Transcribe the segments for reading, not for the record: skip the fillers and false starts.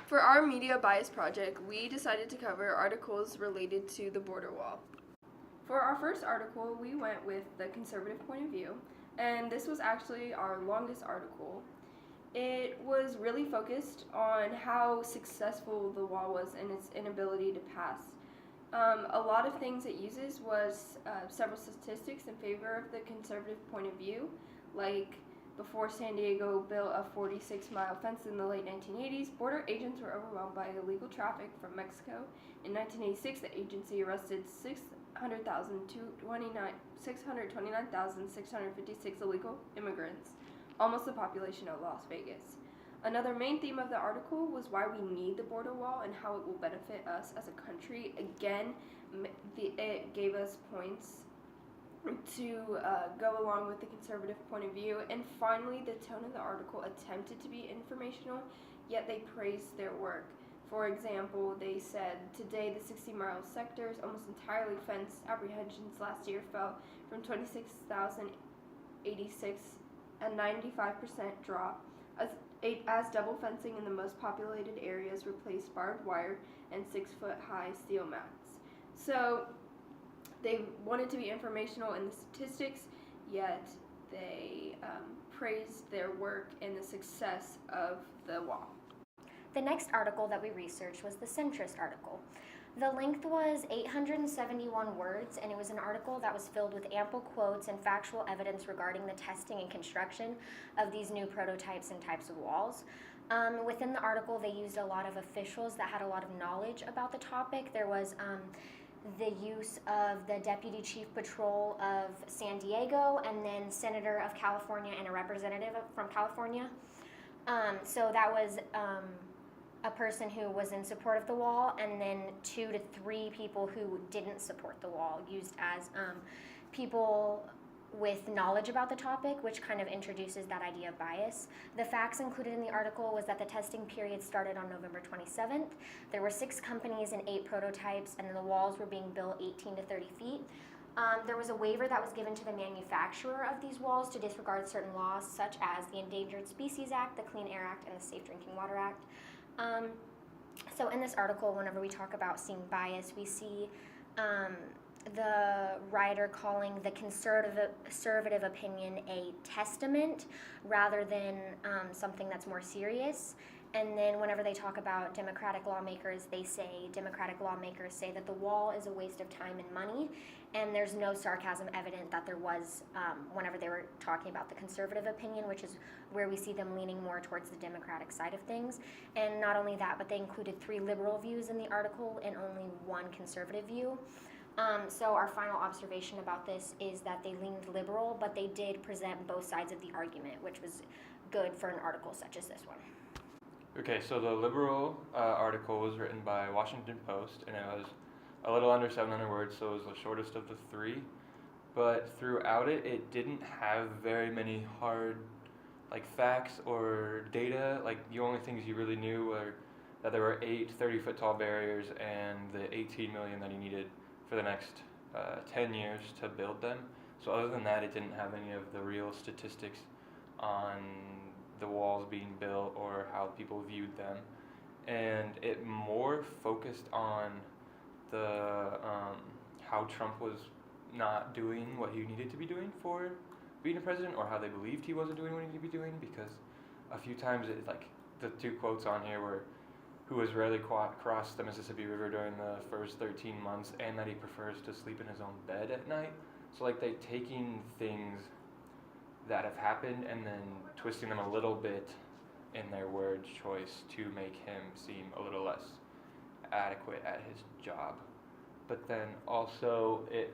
For our media bias project, we decided to cover articles related to the border wall. For our first article, we went with the conservative point of view, and this was actually our longest article. It was really focused on how successful the wall was in its inability to pass. A lot of things it uses was several statistics in favor of the conservative point of view, like before San Diego built a 46-mile fence in the late 1980s, border agents were overwhelmed by illegal traffic from Mexico. In 1986, the agency arrested 629,656 illegal immigrants, almost the population of Las Vegas. Another main theme of the article was why we need the border wall and how it will benefit us as a country. Again, it gave us points to go along with the conservative point of view. And finally, the tone of the article attempted to be informational, yet they praised their work. For example, they said, today the 60-mile sector's almost entirely fenced. Apprehensions last year fell from 26,086, a 95% drop, as double fencing in the most populated areas replaced barbed wire and 6-foot-high steel mats. So they wanted to be informational in the statistics, yet they praised their work and the success of the wall. The next article that we researched was the centrist article. The length was 871 words, and it was an article that was filled with ample quotes and factual evidence regarding the testing and construction of these new prototypes and types of walls. Within the article, they used a lot of officials that had a lot of knowledge about the topic. There was the use of the Deputy Chief Patrol of San Diego, and then Senator of California and a representative from California. So that was a person who was in support of the wall, and then 2 to 3 people who didn't support the wall, used as people with knowledge about the topic, which kind of introduces that idea of bias. The facts included in the article was that the testing period started on November 27th. There were 6 companies and 8 prototypes, and the walls were being built 18 to 30 feet. There was a waiver that was given to the manufacturer of these walls to disregard certain laws, such as the Endangered Species Act, the Clean Air Act, and the Safe Drinking Water Act. So in this article, whenever we talk about seeing bias, we see the writer calling the conservative opinion a testament rather than something that's more serious. And then whenever they talk about Democratic lawmakers, Democratic lawmakers say that the wall is a waste of time and money, and there's no sarcasm evident that there was whenever they were talking about the conservative opinion, which is where we see them leaning more towards the Democratic side of things. And not only that, but they included 3 liberal views in the article and only 1 conservative view. So our final observation about this is that they leaned liberal, but they did present both sides of the argument, which was good for an article such as this one. Okay, so the liberal article was written by Washington Post, and it was a little under 700 words, so it was the shortest of the 3. But throughout it, it didn't have very many hard facts or data. The only things you really knew were that there were 8 30-foot tall barriers and the $18 million that he needed for the next 10 years to build them. So other than that, it didn't have any of the real statistics on the walls being built or how people viewed them. And it more focused on the how Trump was not doing what he needed to be doing for being a president, or how they believed he wasn't doing what he needed to be doing, because a few times the 2 quotes on here were who has rarely crossed the Mississippi River during the first 13 months, and that he prefers to sleep in his own bed at night. So they're taking things that have happened and then twisting them a little bit in their word choice to make him seem a little less adequate at his job. But then also it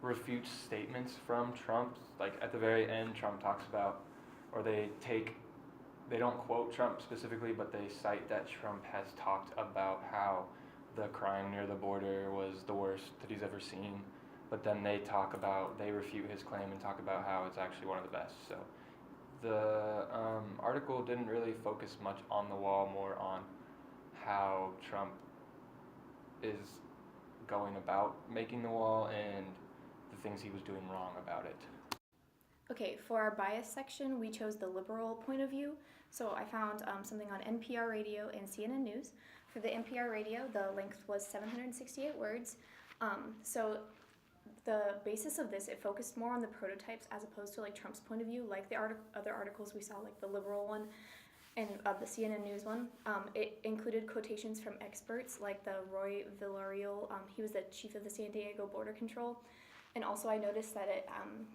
refutes statements from Trump. At the very end, Trump talks about, or they don't quote Trump specifically, but they cite that Trump has talked about how the crime near the border was the worst that he's ever seen. But then they refute his claim and talk about how it's actually one of the best. So the article didn't really focus much on the wall, more on how Trump is going about making the wall and the things he was doing wrong about it. Okay, for our bias section, we chose the liberal point of view. So I found something on NPR Radio and CNN News. For the NPR Radio, the length was 768 words. So the basis of this, it focused more on the prototypes as opposed to like Trump's point of view, like the other articles we saw, like the liberal one and the CNN News one. It included quotations from experts like the Roy Villarreal. He was the chief of the San Diego Border Control. And also I noticed that it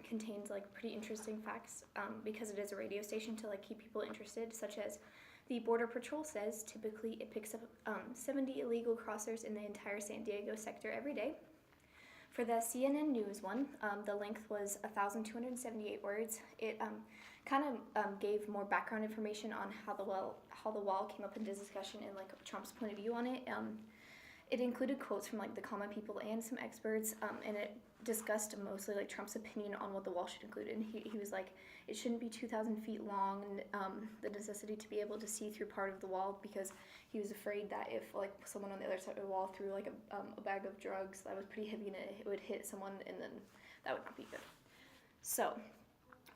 contains like pretty interesting facts because it is a radio station to like keep people interested, such as the Border Patrol says typically it picks up 70 illegal crossers in the entire San Diego sector every day. For the CNN News one, the length was 1,278 words. It kind of gave more background information on how the wall came up in discussion and like Trump's point of view on it. It included quotes from like the common people and some experts, and it discussed mostly like Trump's opinion on what the wall should include. And he was like, it shouldn't be 2,000 feet long, and the necessity to be able to see through part of the wall, because he was afraid that if like someone on the other side of the wall threw like a bag of drugs that was pretty heavy and it would hit someone, and then that would not be good. So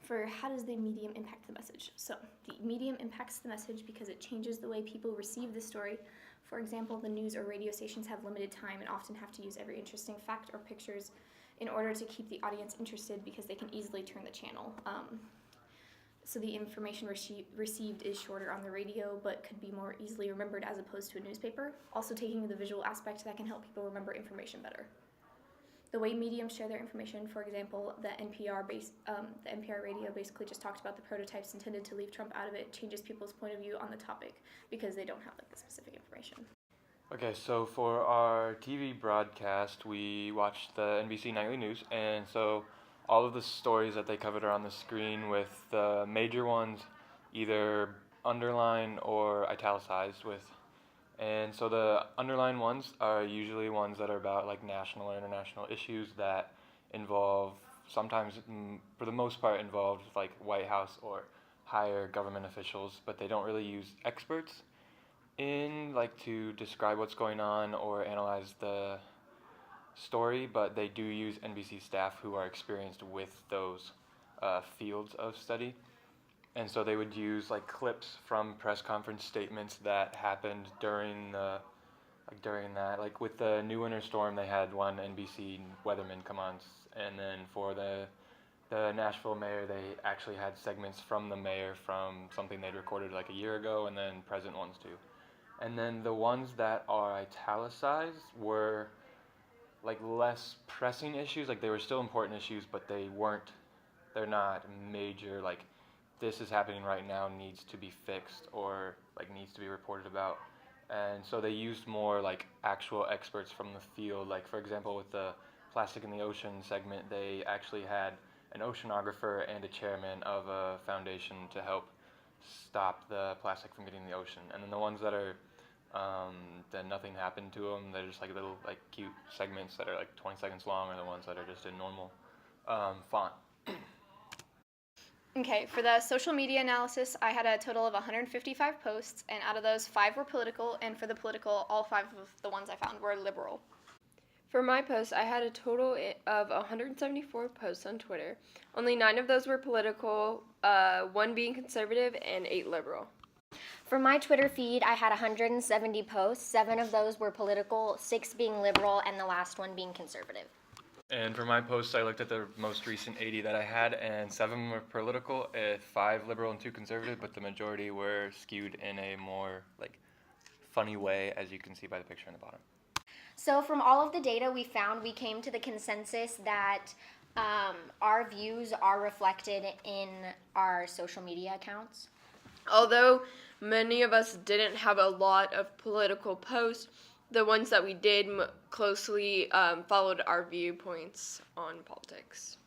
for how does the medium impact the message? So the medium impacts the message because it changes the way people receive the story. For example, the news or radio stations have limited time and often have to use every interesting fact or pictures in order to keep the audience interested because they can easily turn the channel. So the information received is shorter on the radio but could be more easily remembered as opposed to a newspaper. Also taking the visual aspect that can help people remember information better. The way mediums share their information, for example, the NPR radio basically just talked about the prototypes intended to leave Trump out of it, changes people's point of view on the topic because they don't have like the specific information. Okay, so for our TV broadcast, we watched the NBC Nightly News, and so all of the stories that they covered are on the screen with the major ones either underlined or italicized with. And so the underlined ones are usually ones that are about like national or international issues that involve, sometimes for the most part involved like White House or higher government officials, but they don't really use experts in like to describe what's going on or analyze the story, but they do use NBC staff who are experienced with those fields of study. And so they would use like clips from press conference statements that happened during that. Like with the New Winter Storm, they had one NBC weatherman come on, and then for the Nashville mayor, they actually had segments from the mayor from something they'd recorded like a year ago, and then present ones too. And then the ones that are italicized were like less pressing issues. Like they were still important issues, but they're not major, like this is happening right now, needs to be fixed or like needs to be reported about. And so they used more like actual experts from the field. Like for example, with the Plastic in the Ocean segment, they actually had an oceanographer and a chairman of a foundation to help stop the plastic from getting in the ocean. And then the ones that are that nothing happened to them, they're just like little like cute segments that are like 20 seconds long, are the ones that are just in normal font. Okay, for the social media analysis, I had a total of 155 posts, and out of those, 5 were political, and for the political, all 5 of the ones I found were liberal. For my post, I had a total of 174 posts on Twitter. Only 9 of those were political, 1 being conservative, and 8 liberal. For my Twitter feed, I had 170 posts. 7 of those were political, 6 being liberal, and the last one being conservative. And for my posts, I looked at the most recent 80 that I had, and 7 were political, 5 liberal and 2 conservative, but the majority were skewed in a more like funny way, as you can see by the picture in the bottom. So from all of the data we found, we came to the consensus that our views are reflected in our social media accounts. Although many of us didn't have a lot of political posts, the ones that we did closely followed our viewpoints on politics.